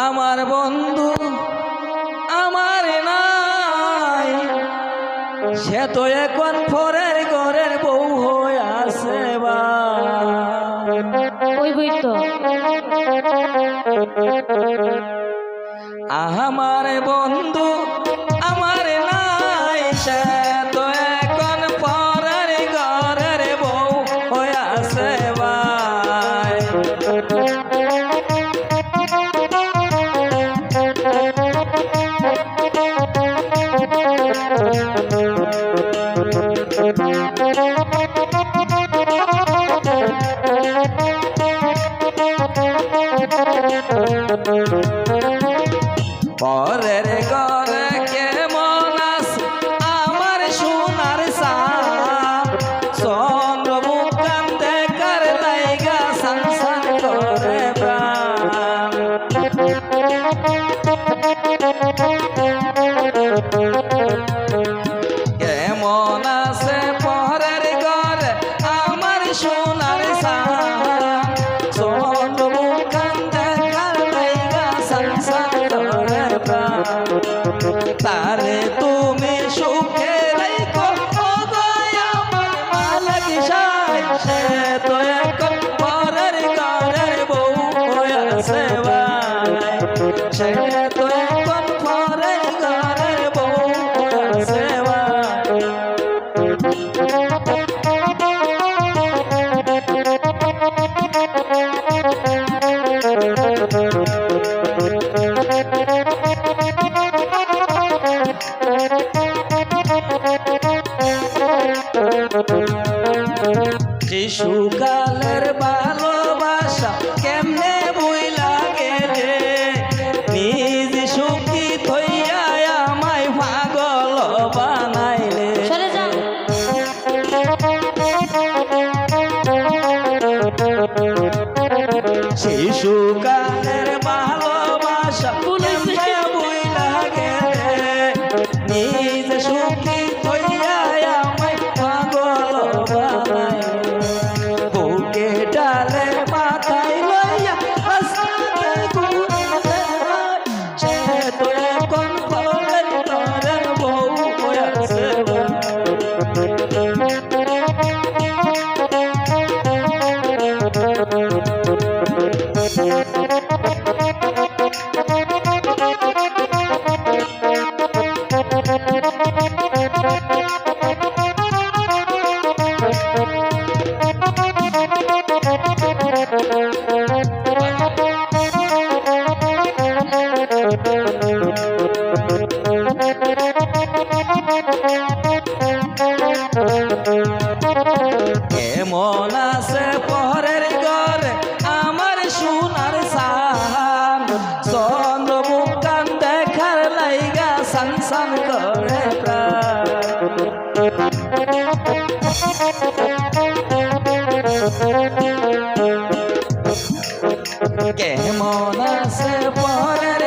আমার বন্ধু আমার নাই, সে তো এখন পরের ঘরের বউ হয়ে আছে বা ওই বই তো আমার বন্ধু আমার নাই, সে তো এখন পরের ঘরের বউ হয়ে আছে ভাই। পরের ঘরে কেমন আছে আমার সোনার সাপ, চন্দ্রমুখ কান দেখার লাইগা সানসান করে প্রাণ। কেমন আছে পরের ঘরে আমার সোনার সাপ, চন্দ্রমুখ কান দেখার লাইগা সানসান করে প্রাণ। তারে তুমি সুখে রেখো ও গো আমার মালিক সাই, সে তো এখন পরের ঘরের বউ হয়ে আছে ভাই। সে তো এখন পরের ঘরের বউ হয়ে আছে ভাই। শিশুকালের ভালোবাসা কেমনে বইলা গেলে, নিজ সুখী থইয়া আমায় পাগল বানাইলে। সরে যাও। শিশুকালের ভালোবাসা কেমনে বইলা গেলে, নিজ সুখী থইয়া আমায় পাগল বানাইলে। বুকে ডালে মাথায় লইয়া আস্তে ঘুরে, সে তো এখন পরের ঘরের বউ হয়ে আছে ভাই। কেমন আছে পরের ঘরে আমার সোনার সাপ, চন্দ্রমুখ কান দেখার লাইগা সানসান করে প্রাণ। কেমন আছে পরের